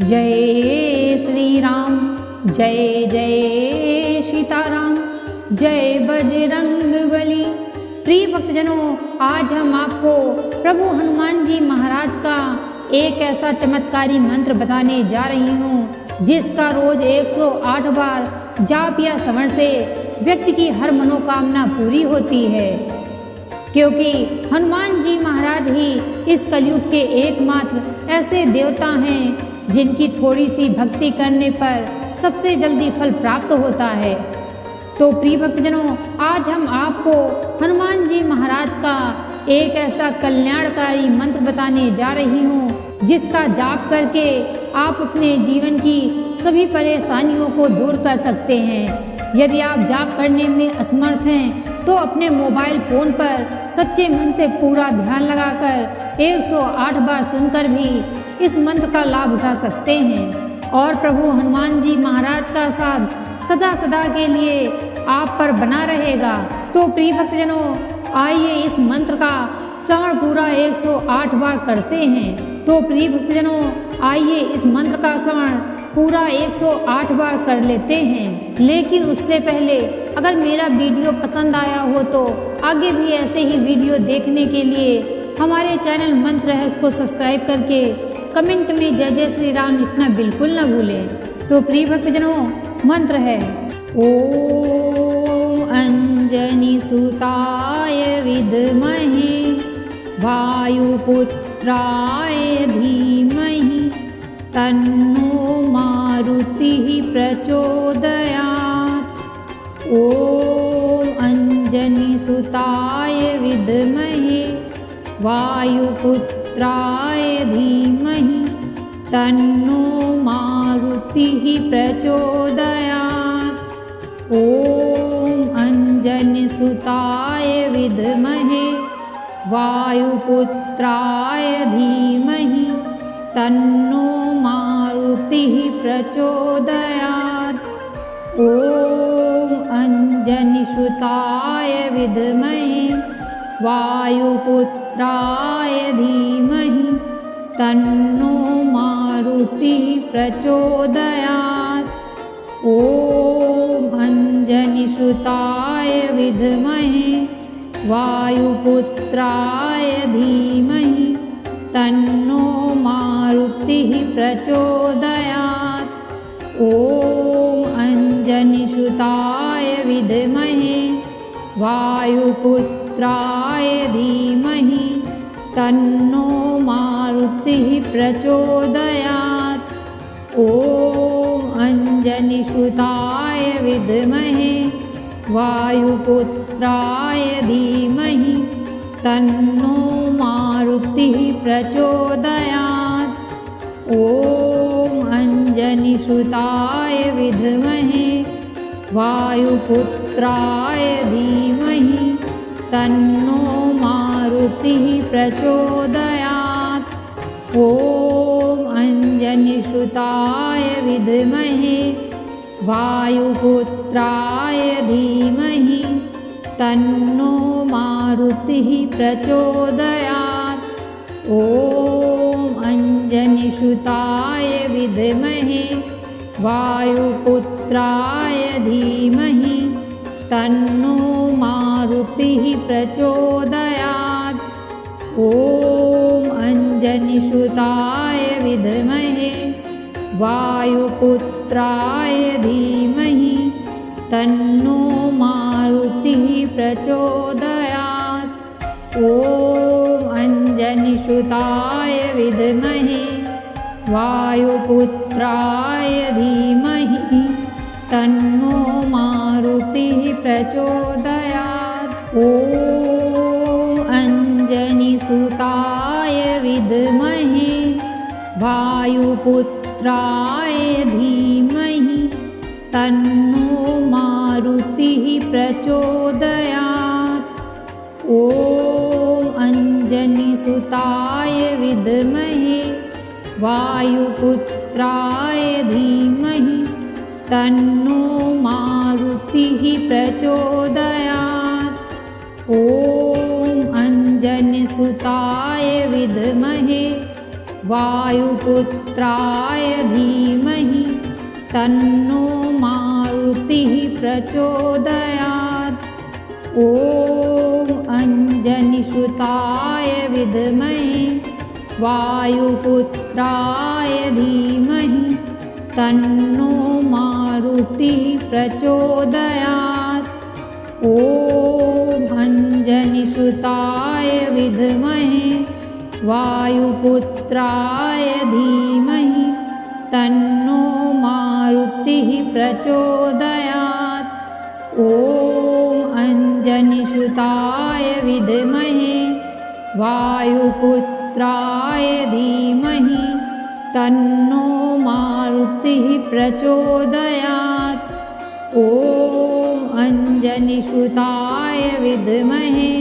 जय श्री राम, जय जय सीताराम, जय बजरंगबली। प्रिय भक्तजनों, आज हम आपको प्रभु हनुमान जी महाराज का एक ऐसा चमत्कारी मंत्र बताने जा रही हूँ जिसका रोज 108 बार जाप या श्रवण से व्यक्ति की हर मनोकामना पूरी होती है। क्योंकि हनुमान जी महाराज ही इस कलयुग के एकमात्र ऐसे देवता हैं जिनकी थोड़ी सी भक्ति करने पर सबसे जल्दी फल प्राप्त होता है। तो प्रिय भक्तजनों, आज हम आपको हनुमान जी महाराज का एक ऐसा कल्याणकारी मंत्र बताने जा रही हूँ जिसका जाप करके आप अपने जीवन की सभी परेशानियों को दूर कर सकते हैं। यदि आप जाप करने में असमर्थ हैं तो अपने मोबाइल फ़ोन पर सच्चे मन से पूरा ध्यान लगाकर 108 बार सुनकर भी इस मंत्र का लाभ उठा सकते हैं और प्रभु हनुमान जी महाराज का साथ सदा सदा के लिए आप पर बना रहेगा। तो प्रिय भक्तजनों, आइए इस मंत्र का श्रवण पूरा 108 बार करते हैं। तो प्रिय भक्तजनों, आइए इस मंत्र का श्रवण पूरा 108 बार कर लेते हैं। लेकिन उससे पहले अगर मेरा वीडियो पसंद आया हो तो आगे भी ऐसे ही वीडियो देखने के लिए हमारे चैनल मंत्र रहस्य को सब्सक्राइब करके कमेंट में जय जय श्री राम लिखना बिल्कुल न भूलें। तो प्रिय भक्तजनों, मंत्र है ओम अंजनी सुताय विद्महे वायुपुत्राय धीमहि तन्नो मारुतिः प्रचोदयात्। ओम अंजनी सुताय विद्महे वायुपुत्राय धीमहि तन्नो मारुतिः प्रचोदयात्। ओम अंजनीसुताय विद्महे वायुपुत्राय धीमहि तन्नो मारुतिः प्रचोदयात्। ओम अंजनीसुताय विद्महे वायुपुत्राय धीमहि तन्नो मारुतिः प्रचोदयात्। ओम अंजनीसुताय विद्महे वायुपुत्राय धीमहि तन्नो मारुतिः प्रचोदयात्। ओम अंजनीसुताय विद्महे वायुपुत्राय धीमहि तन्नो मारुतिः प्रचोदयात्। ओम अंजनीसुताय विद्महे वायुपुत्राय धीमहि तन्नो मारुतिः प्रचोदयात्। ओम अंजनीसुताय विद्महे वायुपुत्राय धीमहि तन्नो मारुतिः प्रचोदयात्। ओम अंजनीसुताय विद्महे वायुपुत्राय धीमहि तन्नो मारुतिः प्रचोदयात्। ओम अंजनीसुताय विद्महे वायुपुत्राय धीमहि तन्नो मारुतिः प्रचोदयात्। ओम अंजनीसुताय विद्महे वायुपुत्राय धीमहि तन्नो मारुतिः प्रचोदयात्। ओम अंजनीसुताय विद्महे वायुपुत्राय धीमहि तन्नो मारुतिः प्रचोदयात्। ओम अंजनीसुताय विद्महे वायुपुत्राय धीमहि तन्नो मारुतिः प्रचोदयात्। ओम अंजनीसुताय विद्महे वायुपुत्राय धीमहि तन्नो मारुतिः प्रचोदयात्। ओम अंजनीसुताय विद्महे वायुपुत्राय धीमहि तन्नो मारुतिः प्रचोदयात्। ॐ अंजनीसुताय विद्महे वायुपुत्राय धीमहि तन्नो मारुतिः प्रचोदयात्। ॐ अंजनीसुताय विद्महे वायुपुत्राय धीमहि तन्नो मारुतिः प्रचोदयात्। ॐ अंजनीसुताय विद्महे वायुपुत्राय धीमहि तन्नो मारुतिः प्रचोदयात्। ॐ अंजनीसुताय विद्महे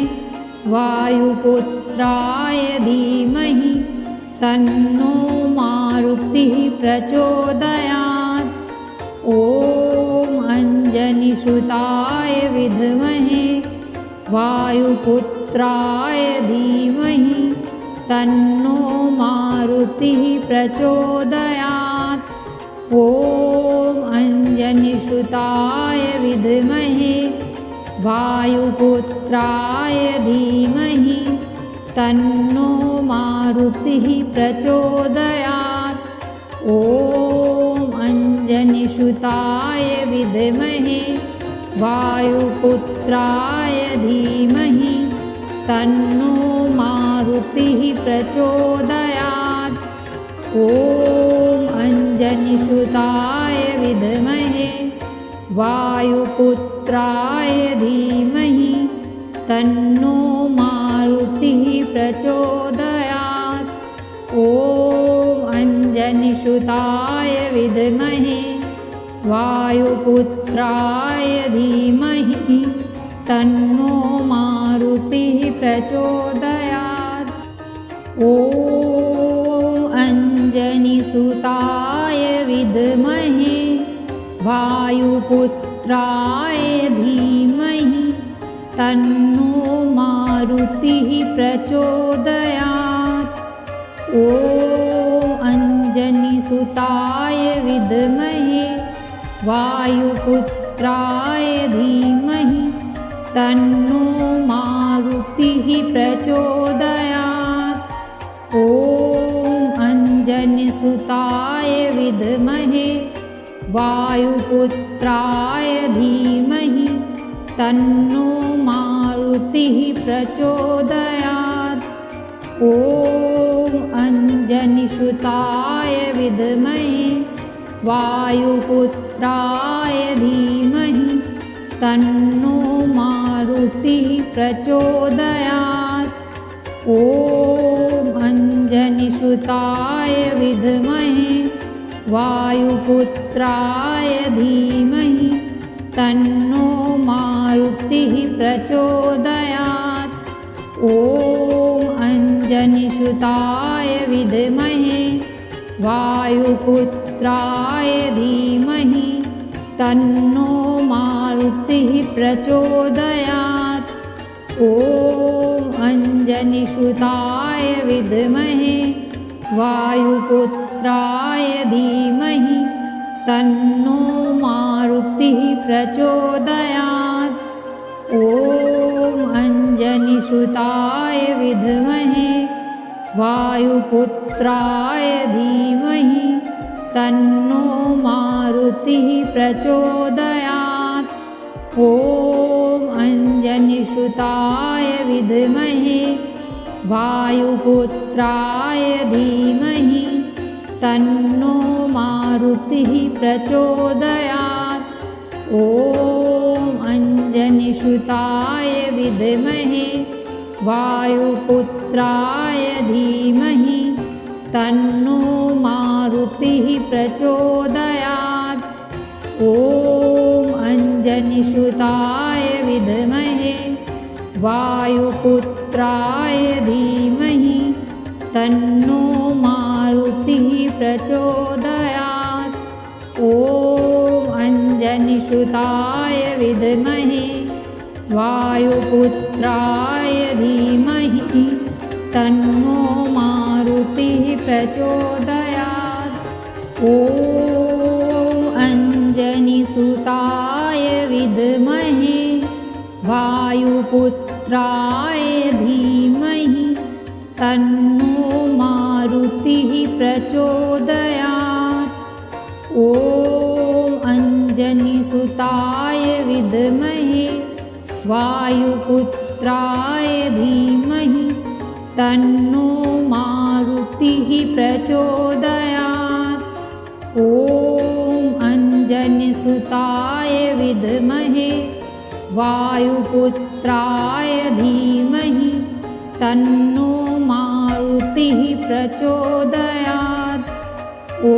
वायुपुत्राय धीमहि तन्नो मारुतिः प्रचोदयात्। ॐ अंजनीसुताय विद्महे वायुपुत्राय धीमहि तन्नो मारुतिः प्रचोदयात्। ॐ अंजनीसुताय विद्महे वायुपुत्राय धीमहि तन्नो मारुतिः प्रचोदयात्। ॐ अंजनीसुताय विद्महे वायुपुत्राय धीमहि तन्नो मारुतिः प्रचोदयात्। ॐ अंजनीसुताय विद्महे वायुपुत्राय धीमहि तन्नो मारुतिः प्रचोदयात्। ॐ अंजनीसुताय विद्महे वायुपुत्राय धीमहि तन्नो मारुतिः प्रचोदयात्। ॐ अंजनीसुताय विद्महे वायुपुत्राय धीमहि तन्नो मारुतिः प्रचोदयात्। ॐ अंजनीसुताय विद्महे वायुपुत्राय धीमहि तन्नो मारुतिः प्रचोदयात्। ॐ अंजनीसुताय विद्महे वायुपुत्राय धीमहि तन्नो मारुतिः प्रचोदयात्। ॐ अंजनीसुताय विद्महे वायुपुत्राय धीमहि तन्नो मारुतिः प्रचोदयात्। ॐ अंजनीसुताय विद्महे वायुपुत्राय धीमहि तन्नो मारुतिः प्रचोदयात्। ॐ अंजनीसुताय विद्महे वायुपुत्राय धीमहि तन्नो मारुतिः प्रचोदयात्। ॐ अंजनीसुताय विद्महे वायुपुत्राय धीमहि तन्नो मारुतिः प्रचोदयात्। ॐ अंजनीसुताय विद्महे वायुपुत्राय धीमहि तन्नो मारुतिः प्रचोदयात्। ॐ अंजनीसुताय विद्महे वायुपुत्राय धीमहि तन्नो मारुतिः प्रचोदयात्। ॐ अंजनीसुताय विद्महे वायुपुत्राय धीमहि तन्नो मारुतिः प्रचोदयात्। ॐ अंजनीसुताय विद्महे वायुपुत्राय धीमहि तन्नो मारुतिः प्रचोदयात्। ॐ अंजनीसुताय विद्महे वायुपुत्राय धीमहि तन्नो मारुतिः मारुतिः प्रचोदयात्। ॐ अञ्जनीसुताय विद्महे वायुपुत्राय धीमहि तन्नो मारुतिः प्रचोदयात्। ॐ अञ्जनीसुताय विद्महे वायुपुत्राय धीमहि तन्नो मारुतिः प्रचोदयात्। ॐ अञ्जनीसुताय विद्महे वायुपुत्राय धीमहि तन्नो मारुतिः प्रचोदयात्। ॐ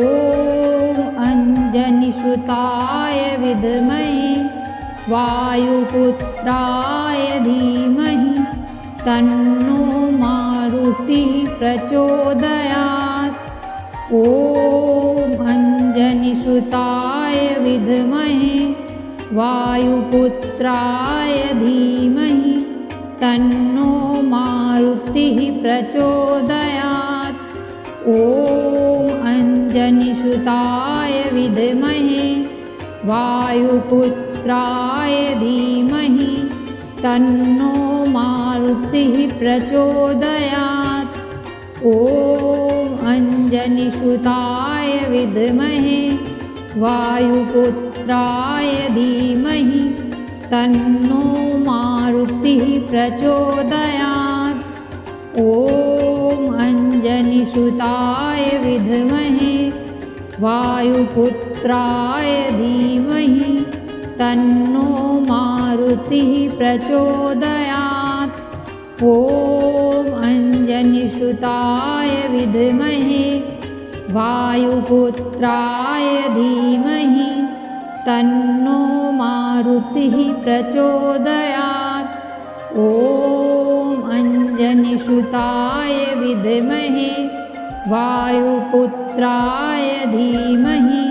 अञ्जनीसुताय विद्महे वायुपुत्राय धीमहि तन्नो मारुतिः प्रचोदयात्। ॐ अञ्जनीसुताय विद्महे वायुपुत्राय धीमहि तन्नो मारुतिः प्रचोदयात्। ॐ अञ्जनीसुताय विद्महे वायुपुत्राय धीमहि तन्नो मारुतिः प्रचोदयात्। ॐ अञ्जनीसुताय विद्महे वायुपुत्राय धीमहि तन्नो मारुतिः प्रचोदयात्। ॐ अञ्जनीसुताय विद्महे वायुपुत्राय धीमहि तन्नो मारुतिः प्रचोदयात्। ॐ अञ्जनीसुताय विद्महे वायुपुत्राय धीमहि तन्नो मारुतिः प्रचोदयात्। ॐ अञ्जनीसुताय विद्महे वायुपुत्राय धीमहि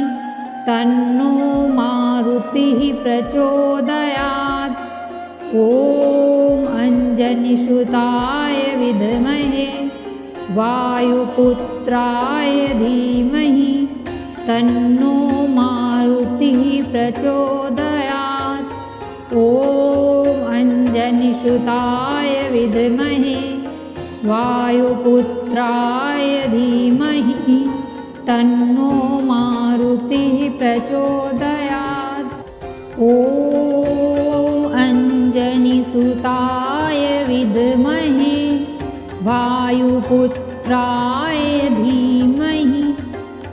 तन्नो मारुतिः प्रचोदयात्। ॐ अञ्जनीसुताय विद्महे वायुपुत्राय धीमहि तन्नो मारुतिः प्रचोदयात्। ॐ अञ्जनीसुताय विद्महे वायुपुत्राय धीमहि तन्नो मारुतिः प्रचोदयात्। ॐ अञ्जनीसुताय विद्महे वायुपुत्राय धीमहि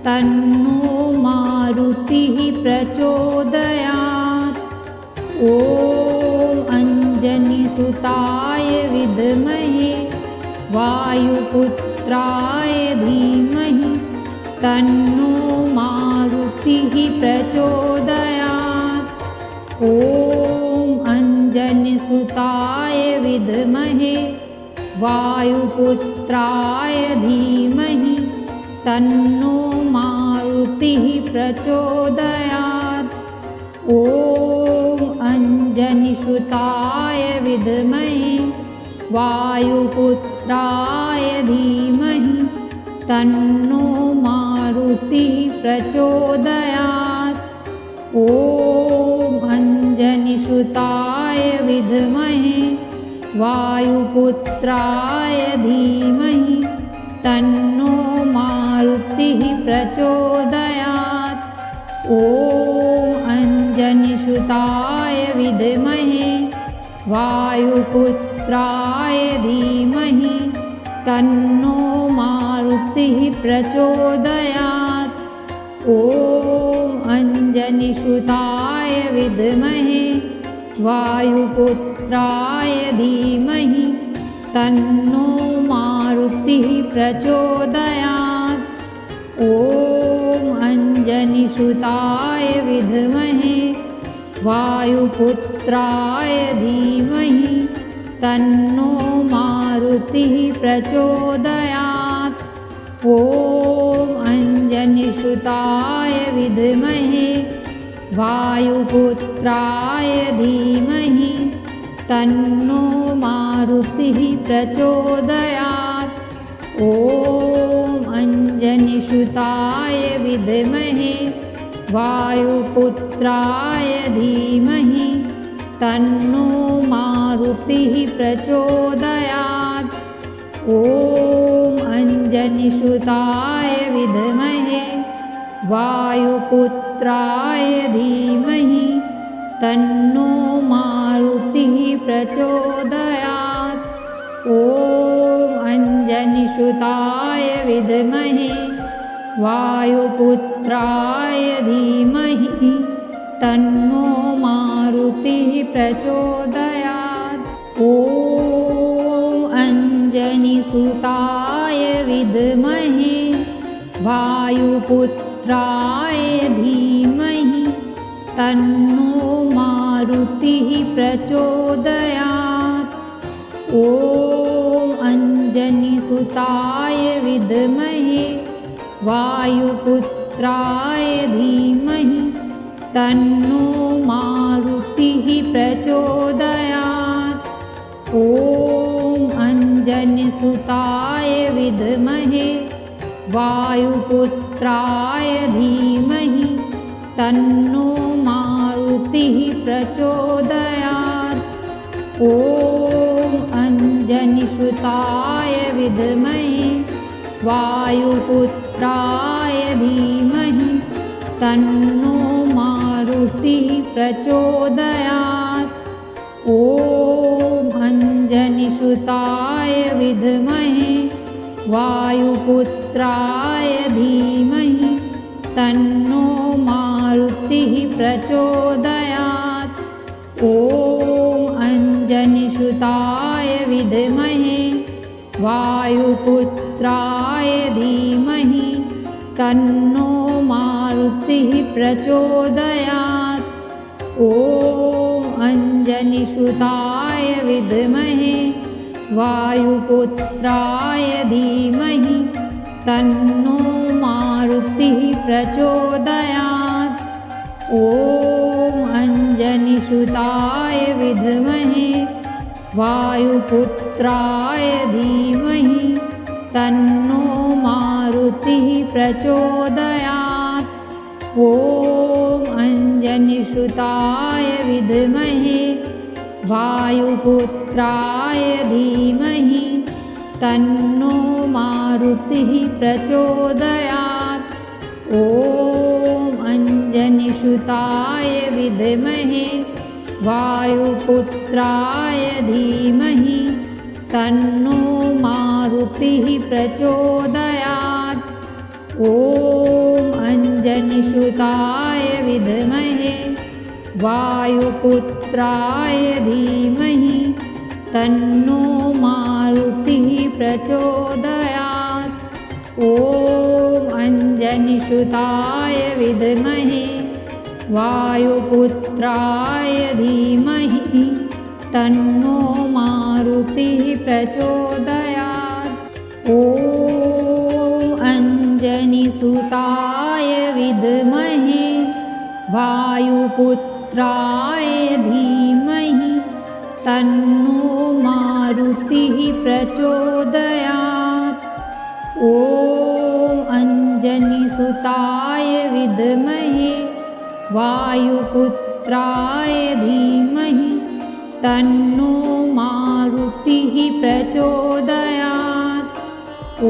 तन्नो मारुतिः प्रचोदयात्। ॐ अञ्जनीसुताय विद्महे वायुपुत्राय धीमहि तन्नो मारुतिः प्रचोदयात्। ॐ अञ्जनीसुताय विद्महे वायुपुत्राय धीमहि तन्नो मारुतिः प्रचोदयात्। ॐ अञ्जनीसुताय विद्महे वायुपुत्राय धीमहि तन्नो मारुतिः प्रचोदयात्। ॐ अञ्जनीसुताय विद्महे वायुपुत्राय धीमहि तन्नो मारुतिः प्रचोदयात्। ॐ अञ्जनीसुताय विद्महे वायुपुत्राय धीमहि तन्नो मारुतिः प्रचोदयात्। ॐ अञ्जनीसुताय विद्महे वायुपुत्राय धीमहि तन्नो मारुतिः प्रचोदयात्। ॐ अञ्जनीसुताय विद्महे वायुपुत्राय धीमहि तन्नो मारुतिः प्रचोदयात्। ॐ अञ्जनीसुताय विद्महे वायुपुत्राय धीमहि तन्नो मारुतिः प्रचोदयात्। ॐ ॐ अञ्जनिसुताय विद्महे वायुपुत्राय धीमहि तन्नो मारुतिः प्रचोदयात्। ॐ अञ्जनिसुताय विद्महे वायुपुत्राय धीमहि तन्नो मारुतिः प्रचोदयात्। ॐ अञ्जनिसुताय विद्महे वायुपुत्राय धीमहि तन्नो मारुतिः प्रचोदयात्। ॐ अञ्जनिसुताय विद्महे वायुपुत्राय धीमहि तन्नो मारुतिः प्रचोदयात्। ॐ अञ्जनिसुताय विद्महे वायुपुत्राय धीमहि तन्नो मारुतिः प्रचोदयात्। ॐ अञ्जनिसुताय विद्महे वायुपुत्राय धीमहि तन्नो मारुतिः प्रचोदयात्। ॐ अञ्जनिसुताय विद्महे वायुपुत्राय धीमहि तन्नो मारुतिः प्रचोदयात्। ॐ अञ्जनिसुताय विद्महे वायुपुत्राय धीमहि तन्नो मारुतिः प्रचोदयात्। ॐ अञ्जनिसुताय विद्महे वायुपुत्राय धीमहि तन्नो मारुतिः प्रचोदयात्। ॐ अञ्जनिसुताय विद्महे वायुपुत्राय धीमहि तन्नो मारुतिः प्रचोदयात्। ॐ अञ्जनिसुताय विद्महे वायुपुत्राय धीमहि तन्नो मारुतिः प्रचोदयात्। ॐ अञ्जनिसुताय विद्महे वायुपुत्राय धीमहि तन्नो मारुतिः प्रचोदयात्। ॐ अञ्जनिसुताय विद्महे वायुपुत्राय धीमहि तन्नो मारुतिः प्रचोदयात्। ॐ अञ्जनिसुताय विद्महे वायुपुत्राय धीमहि तन्नो मारुतिः प्रचोदयात्। ॐ अञ्जनिसुताय विद्महे वायुपुत्राय धीमहि तन्नो मारुतिः प्रचोदयात्। ॐ अञ्जनिसुताय विद्महे वायुपुत्राय धीमहि तन्नो मारुतिः प्रचोदयात्। ॐ अञ्जनिसुताय विद्महे वायुपुत्राय धीमहि तन्नो मारुतिः प्रचोदयात्। ॐ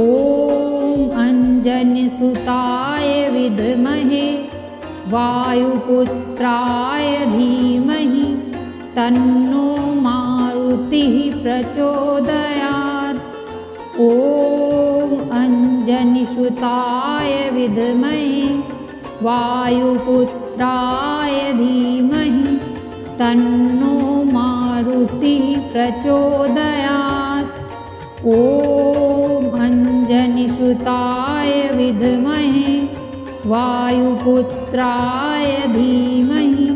अञ्जनिसुताय विद्महे वायुपुत्राय धीमहि तन्नो मारुतिः प्रचोदयात्। ॐ अञ्जनिसुताय विद्महे वायुपुत्राय धीमहि तन्नो मारुतिः प्रचोदयात्। ॐ अञ्जनिसुताय विद्महे वायुपुत्राय धीमहि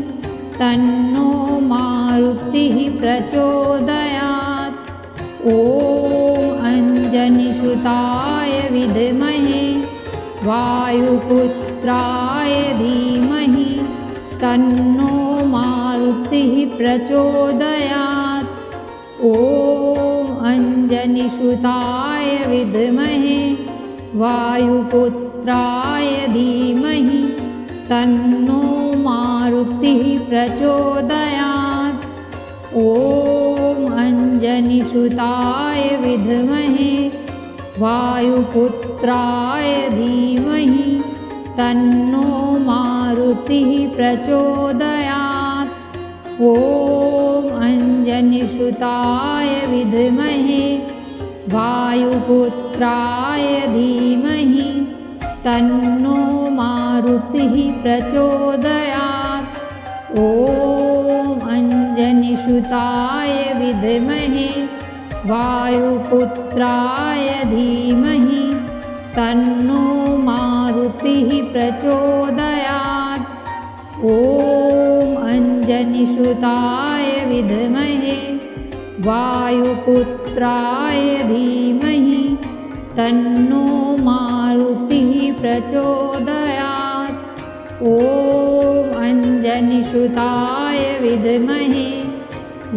तन्नो मारुतिः प्रचोदयात्। ॐ अञ्जनिसुताय विद्महे वायुपुत्राय धीमहि तन्नो मारुतिः प्रचोदयात्। ॐ अंजनीसुताय विद्महे वायुपुत्राय धीमहि तन्नो मारुतिः प्रचोदयात्। ॐ अंजनीसुताय विद्महे वायुपुत्राय धीमहि तन्नो मारुतिः प्रचोदयात्। ॐ अंजनीसुताय विद्महे वायुपुत्राय धीमहि तन्नो मारुतिः प्रचोदयात्। ॐ अंजनीसुताय विद्महे वायुपुत्राय धीमहि तन्नो मारुतिः प्रचोदयात्। ॐ अंजनीसुताय विद्महे वायुपुत्राय धीमहि तन्नो मारुतिः प्रचोदयात्। ॐ अंजनीसुताय विद्महे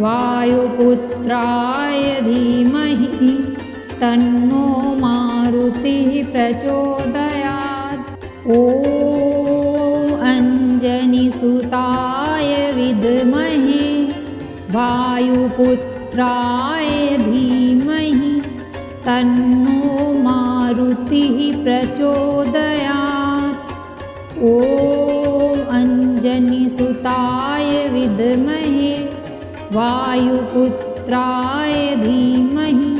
वायुपुत्राय धीमहि तन्नो मारुतिः प्रचोदयात्। ॐ अंजनीसुताय विद्महे वायुपुत्राय धीमहि तन्नो मारुतिः प्रचोदयात्। ॐ अंजनीसुताय विद्महे वायुपुत्राय धीमहि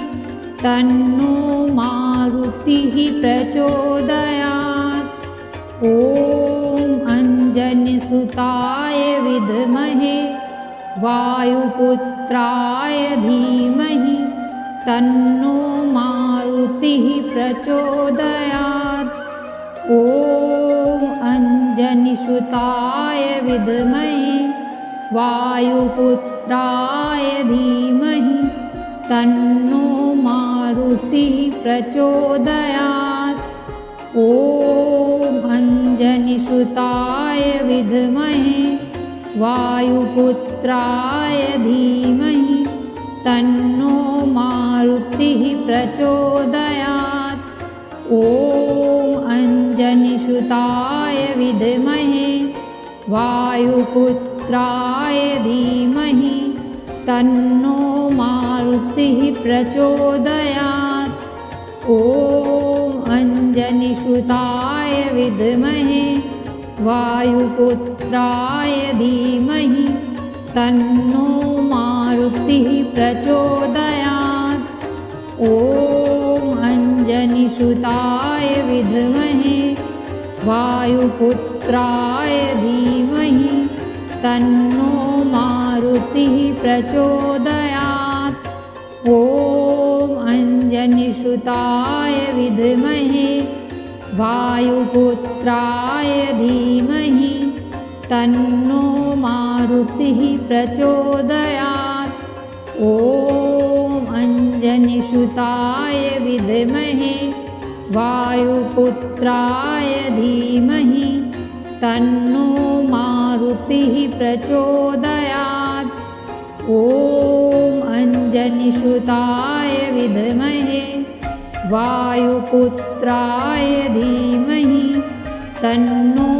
तन्नो मारुतिः प्रचोदयात्। ॐ अंजनीसुताय विद्महे वायुपुत्राय धीमहि तन्नो मारुतिः प्रचोदयात्। ॐ अंजनीसुताय विद्महे वायुपुत्राय धीमहि तन्नो मारुतिः प्रचोदयात्। ॐ अंजनीसुताय विद्महे वायुपुत्राय धीमहि तन्नो मारुतिः प्रचोदयात्। ॐ अंजनीसुताय विद्महे वायुपुत्राय धीमहि तन्नो मारुतिः प्रचोदयात्। ॐ अंजनीसुताय विद्महे वायुपुत्राय धीमहि तन्नो मारुतिः प्रचोदयात्। ॐ अंजनीसुताय विद्महे वायुपुत्राय धीमहि तन्नो मारुतिः प्रचोदयात्। ॐ अंजनीसुताय विद्महे वायुपुत्राय धीमहि तन्नो मारुतिः प्रचोदयात्। ॐ अंजनीसुताय विद्महे वायुपुत्राय धीमहि तन्नो मारुतिः प्रचोदयात्। ॐ अंजनीसुताय विद्महे वायुपुत्राय धीमहि तन्नो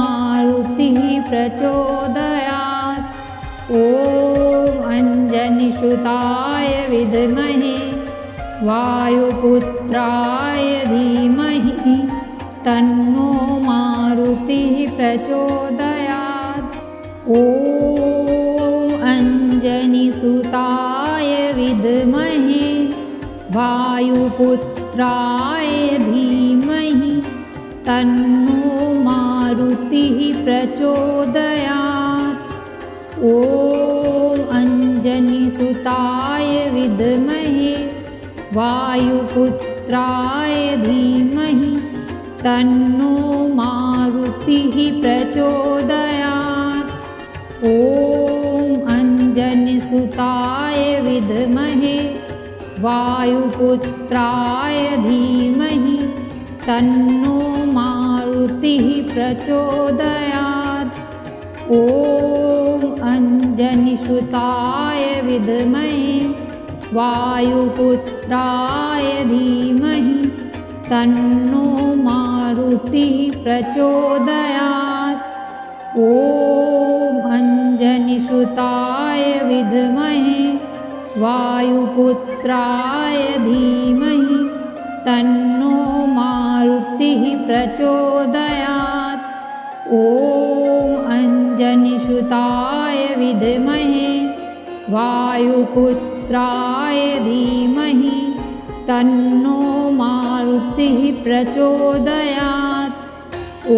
मारुतिः प्रचोदयात्। ॐ अंजनीसुताय विद्महे वायुपुत्राय धीमहि तन्नो मारुतिः प्रचोदयात्। ॐ अंजनीसुताय विद्महे वायुपुत्राय धीमहि तन्नो मारुतिः प्रचोदयात्। ॐ अंजनीसुताय विद्महे वायुपुत्राय धीमहि तन्नो मारुतिः प्रचोदयात्। ॐ अंजनीसुताय विद्महे वायुपुत्राय धीमहि तन्नो मारुतिः प्रचोदयात्। ॐ अंजनीसुताय विद्महे वायुपुत्राय धीमहि तन्नो मारुतिः प्रचोदयात्। ॐ अंजनीसुताय विद्महे वायुपुत्राय धीमहि तन्नो मारुतिः प्रचोदयात्। ॐ अंजनीसुताय विद्महे वायुपुत्राय धीमहि तन्नो मारुतिः प्रचोदयात्। ॐ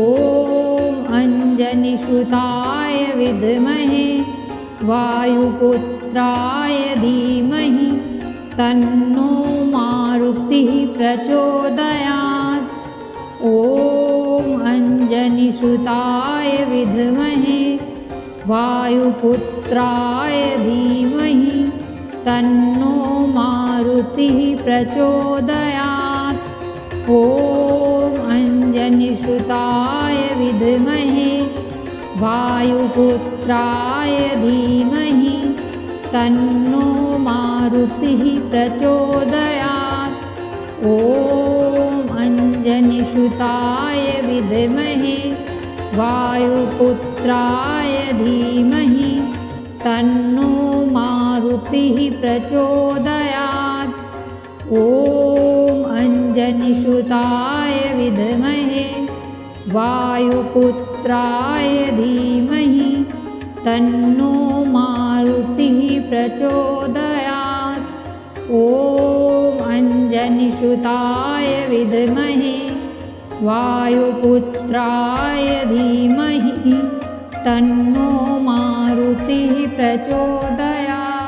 अंजनीसुताय विद्महे वायुपुत्राय धीमहि तन्नो मारुतिः प्रचोदयात्। ॐ अंजनीसुताय विद्महे वायुपुत्राय धीमहि तन्नो मारुतिः प्रचोदयात्। ॐ अंजनीसुताय विद्महे वायुपुत्राय धीमहि तन्नो मारुतिः प्रचोदयात्। ॐ अंजनीसुताय विद्महे वायुपुत्राय धीमहि तन्नो मारुतिः प्रचोदयात्। ॐ अंजनीसुताय विद्महे वायुपुत्राय धीमहि तन्नो मारुतिः प्रचोदयात्। ॐ अंजनीसुताय विद्महे वायुपुत्राय धीमहि तन्नो मारुतिः प्रचोदयात्।